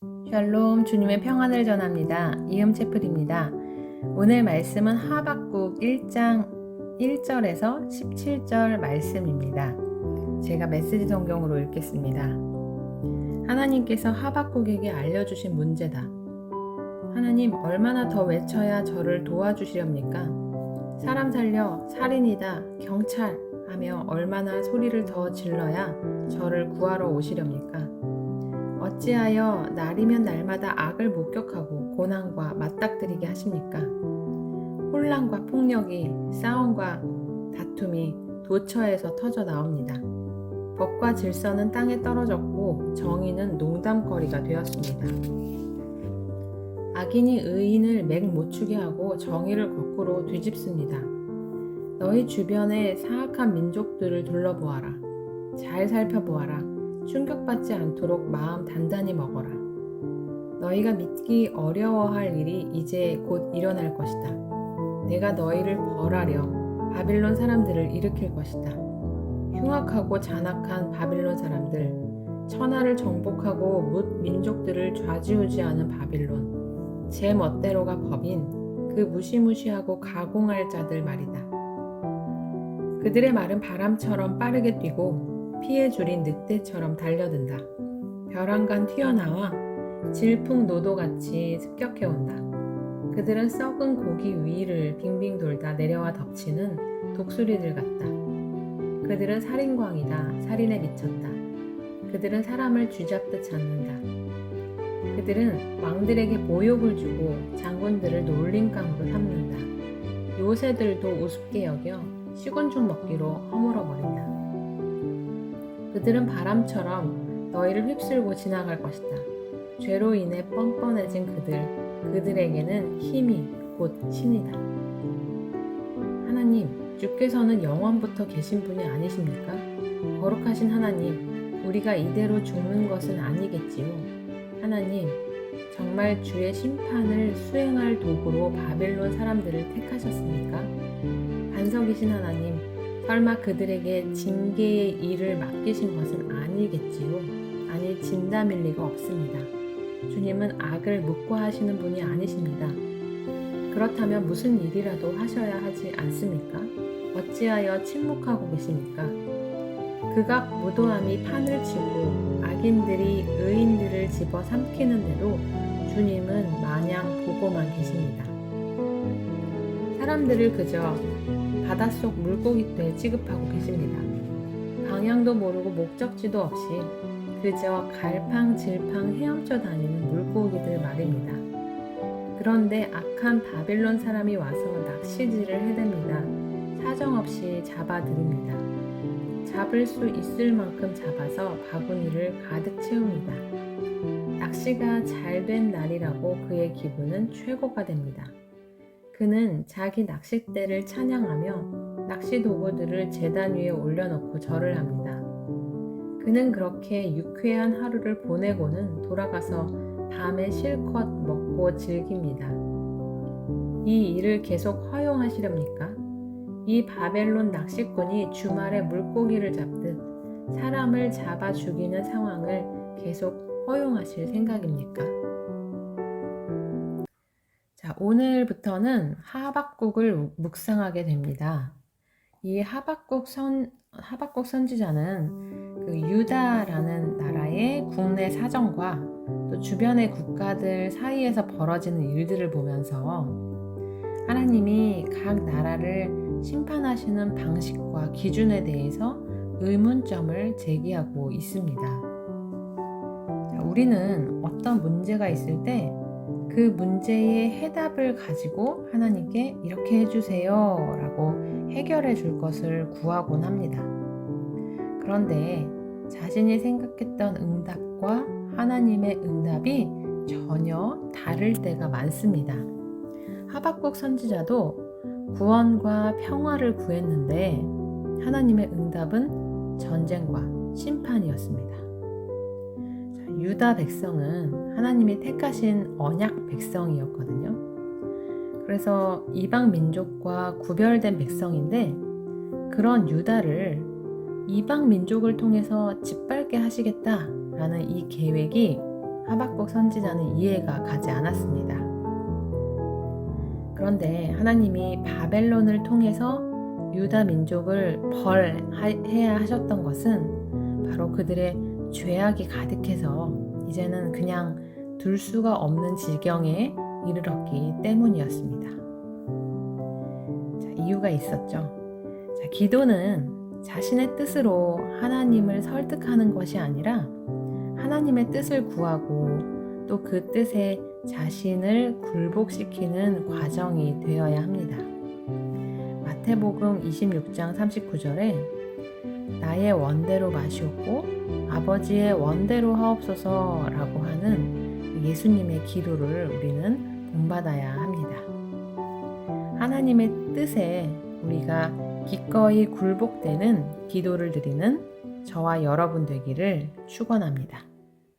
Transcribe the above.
샬롬, 주님의 평안을 전합니다. 이음채플입니다. 오늘 말씀은 하박국 1장 1절에서 17절 말씀입니다. 제가 메시지 성경으로 읽겠습니다. 하나님께서 하박국에게 알려주신 문제다. 하나님, 얼마나 더 외쳐야 저를 도와주시렵니까? 사람 살려, 살인이다, 경찰 하며 얼마나 소리를 더 질러야 저를 구하러 오시렵니까? 어찌하여 날이면 날마다 악을 목격하고 고난과 맞닥뜨리게 하십니까? 혼란과 폭력이, 싸움과 다툼이 도처에서 터져 나옵니다. 법과 질서는 땅에 떨어졌고 정의는 농담거리가 되었습니다. 악인이 의인을 맥 못 추게 하고 정의를 거꾸로 뒤집습니다. 너희 주변의 사악한 민족들을 둘러보아라. 잘 살펴보아라. 충격받지 않도록 마음 단단히 먹어라. 너희가 믿기 어려워할 일이 이제 곧 일어날 것이다. 내가 너희를 벌하려 바빌론 사람들을 일으킬 것이다. 흉악하고 잔악한 바빌론 사람들, 천하를 정복하고 뭇 민족들을 좌지우지하는 바빌론, 제 멋대로가 법인 그 무시무시하고 가공할 자들 말이다. 그들의 말은 바람처럼 빠르게 뛰고 피에 줄인 늑대처럼 달려든다. 벼랑간 튀어나와 질풍노도같이 습격해온다. 그들은 썩은 고기 위를 빙빙 돌다 내려와 덮치는 독수리들 같다. 그들은 살인광이다. 살인에 미쳤다. 그들은 사람을 쥐잡듯 잡는다. 그들은 왕들에게 모욕을 주고 장군들을 놀림감으로 삼는다. 요새들도 우습게 여겨 시곤충 먹기로 허물어버린다. 그들은 바람처럼 너희를 휩쓸고 지나갈 것이다. 죄로 인해 뻔뻔해진 그들에게는 힘이 곧 신이다. 하나님, 주께서는 영원부터 계신 분이 아니십니까? 거룩하신 하나님, 우리가 이대로 죽는 것은 아니겠지요. 하나님, 정말 주의 심판을 수행할 도구로 바벨론 사람들을 택하셨습니까? 반석이신 하나님, 설마 그들에게 징계의 일을 맡기신 것은 아니겠지요? 아니, 진담일 리가 없습니다. 주님은 악을 묵과하시는 분이 아니십니다. 그렇다면 무슨 일이라도 하셔야 하지 않습니까? 어찌하여 침묵하고 계십니까? 극악 무도함이 판을 치고 악인들이 의인들을 집어 삼키는데도 주님은 마냥 보고만 계십니다. 사람들을 그저 바닷속 물고기떼 취급하고 계십니다. 방향도 모르고 목적지도 없이 그저 갈팡질팡 헤엄쳐 다니는 물고기들 말입니다. 그런데 악한 바빌론 사람이 와서 낚시질을 해댑니다. 사정없이 잡아들입니다. 잡을 수 있을 만큼 잡아서 바구니를 가득 채웁니다. 낚시가 잘 된 날이라고 그의 기분은 최고가 됩니다. 그는 자기 낚싯대를 찬양하며 낚시 도구들을 제단 위에 올려놓고 절을 합니다. 그는 그렇게 유쾌한 하루를 보내고는 돌아가서 밤에 실컷 먹고 즐깁니다. 이 일을 계속 허용하시렵니까? 이 바벨론 낚시꾼이 주말에 물고기를 잡듯 사람을 잡아 죽이는 상황을 계속 허용하실 생각입니까? 자, 오늘부터는 하박국을 묵상하게 됩니다. 이 하박국 선지자는 그 유다라는 나라의 국내 사정과 또 주변의 국가들 사이에서 벌어지는 일들을 보면서 하나님이 각 나라를 심판하시는 방식과 기준에 대해서 의문점을 제기하고 있습니다. 자, 우리는 어떤 문제가 있을 때 그 문제의 해답을 가지고 하나님께 이렇게 해주세요 라고 해결해 줄 것을 구하곤 합니다. 그런데 자신이 생각했던 응답과 하나님의 응답이 전혀 다를 때가 많습니다. 하박국 선지자도 구원과 평화를 구했는데 하나님의 응답은 전쟁과 심판이었습니다. 유다 백성은 하나님이 택하신 언약 백성이었거든요. 그래서 이방 민족과 구별된 백성인데 그런 유다를 이방 민족을 통해서 짓밟게 하시겠다라는 이 계획이 하박국 선지자는 이해가 가지 않았습니다. 그런데 하나님이 바벨론을 통해서 유다 민족을 벌해야 하셨던 것은 바로 그들의 죄악이 가득해서 이제는 그냥 둘 수가 없는 지경에 이르렀기 때문이었습니다. 자, 이유가 있었죠. 자, 기도는 자신의 뜻으로 하나님을 설득하는 것이 아니라 하나님의 뜻을 구하고 또 그 뜻에 자신을 굴복시키는 과정이 되어야 합니다. 마태복음 26장 39절에 나의 원대로 마시옵고 아버지의 원대로 하옵소서라고 하는 예수님의 기도를 우리는 본받아야 합니다. 하나님의 뜻에 우리가 기꺼이 굴복되는 기도를 드리는 저와 여러분 되기를 축원합니다.